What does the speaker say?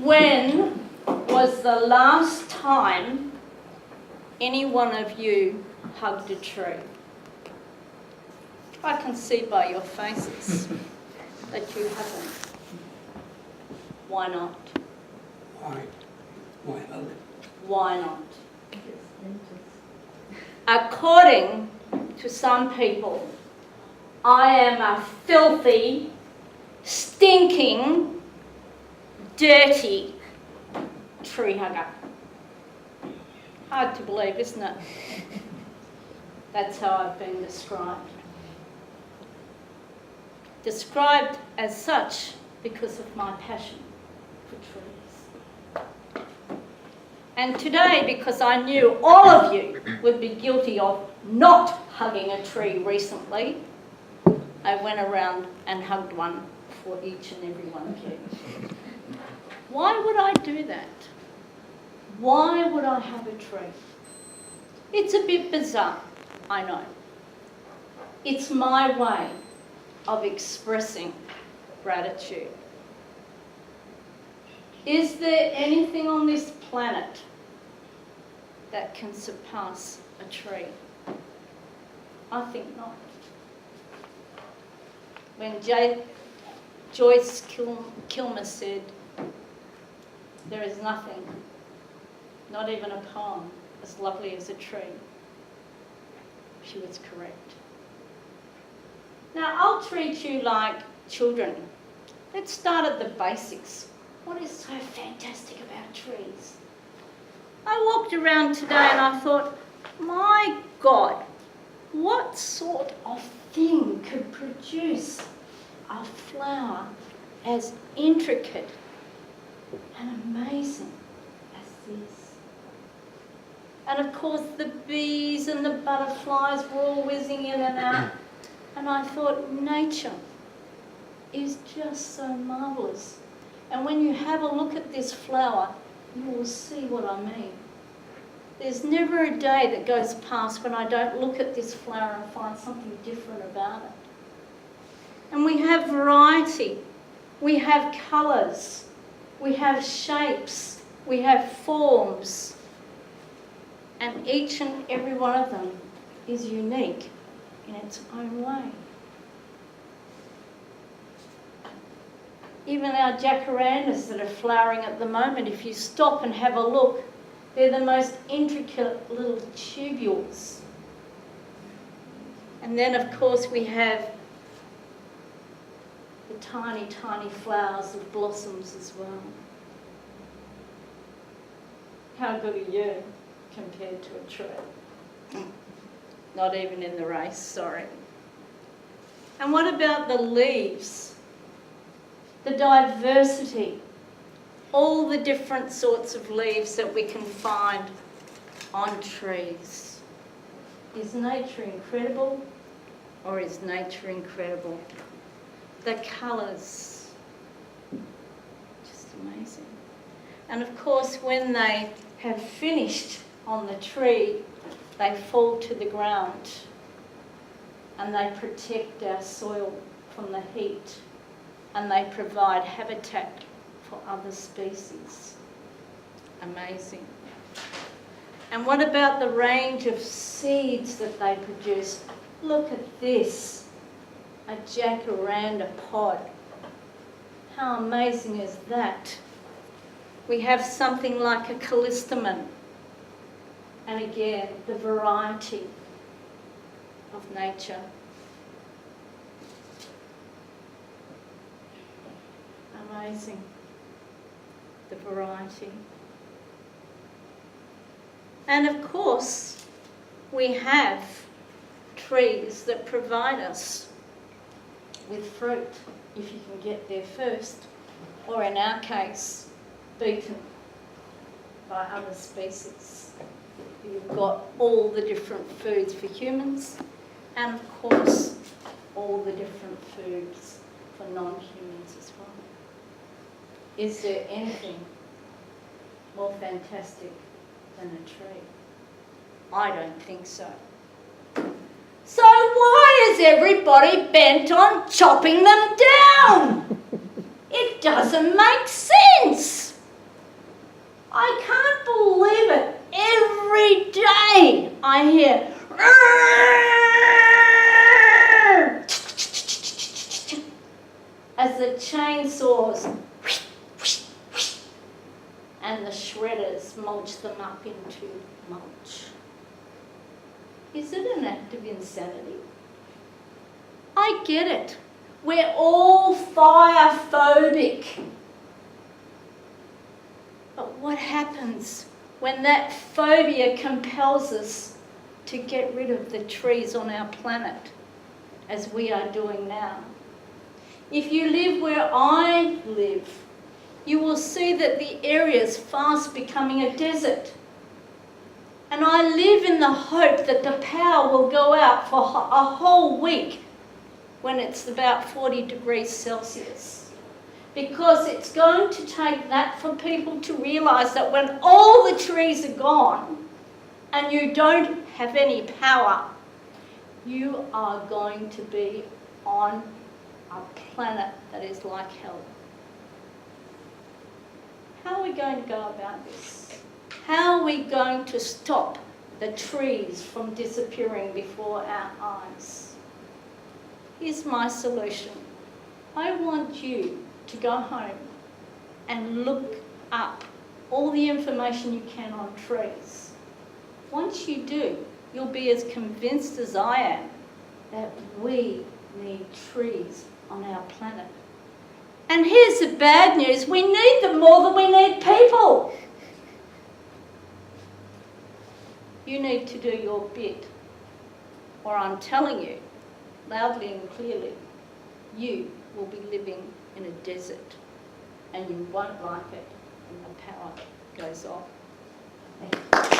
When was the last time any one of you hugged a tree? I can see by your faces that you haven't. Why not? Why hug? Why not? According to some people, I am a filthy, stinking, dirty tree hugger. Hard to believe, isn't it? That's how I've been described. Described as such because of my passion for trees. And today, because I knew all of you would be guilty of not hugging a tree recently, I went around and hugged one for each and every one of you. Why would I do that? Why would I hug a tree? It's a bit bizarre, I know. It's my way of expressing gratitude. Is there anything on this planet that can surpass a tree? I think not. When Joyce Kilmer said, there is nothing, not even a poem, as lovely as a tree, she was correct. Now, I'll treat you like children. Let's start at the basics. What is so fantastic about trees? I walked around today and I thought, my God, what sort of thing could produce a flower as intricate and amazing as this? And of course the bees and the butterflies were all whizzing in and out. And I thought, nature is just so marvellous. And when you have a look at this flower, you will see what I mean. There's never a day that goes past when I don't look at this flower and find something different about it. And we have variety. We have colours. We have shapes. We have forms. And each and every one of them is unique in its own way. Even our jacarandas that are flowering at the moment, if you stop and have a look, they're the most intricate little tubules. And then, of course, we have the tiny, tiny flowers of blossoms as well. How good are you compared to a tree? Not even in the race, sorry. And what about the leaves? The diversity, all the different sorts of leaves that we can find on trees. Is nature incredible, or is nature incredible? The colours, just amazing. And of course, when they have finished on the tree, they fall to the ground and they protect our soil from the heat, and they provide habitat for other species. Amazing. And what about the range of seeds that they produce? Look at this, a jacaranda pod. How amazing is that? We have something like a callistemon. And again, the variety of nature. Amazing, the variety. And of course, we have trees that provide us with fruit, if you can get there first, or in our case, beaten by other species. You've got all the different foods for humans, and of course, all the different foods for non-humans as well. Is there anything more fantastic than a tree? I don't think so. So why is everybody bent on chopping them down? It doesn't make sense. I can't believe it. Every day I hear as the chainsaws and the shredders mulch them up into mulch. Is it an act of insanity? I get it. We're all fire phobic. But what happens when that phobia compels us to get rid of the trees on our planet, as we are doing now? If you live where I live, you will see that the area is fast becoming a desert. And I live in the hope that the power will go out for a whole week when it's about 40 degrees Celsius. Because it's going to take that for people to realise that when all the trees are gone and you don't have any power, you are going to be on a planet that is like hell. How are we going to go about this? How are we going to stop the trees from disappearing before our eyes? Here's my solution. I want you to go home and look up all the information you can on trees. Once you do, you'll be as convinced as I am that we need trees on our planet. And here's the bad news. We need them more than we need people. You need to do your bit, or I'm telling you, loudly and clearly, you will be living in a desert, and you won't like it when the power goes off. Thank you.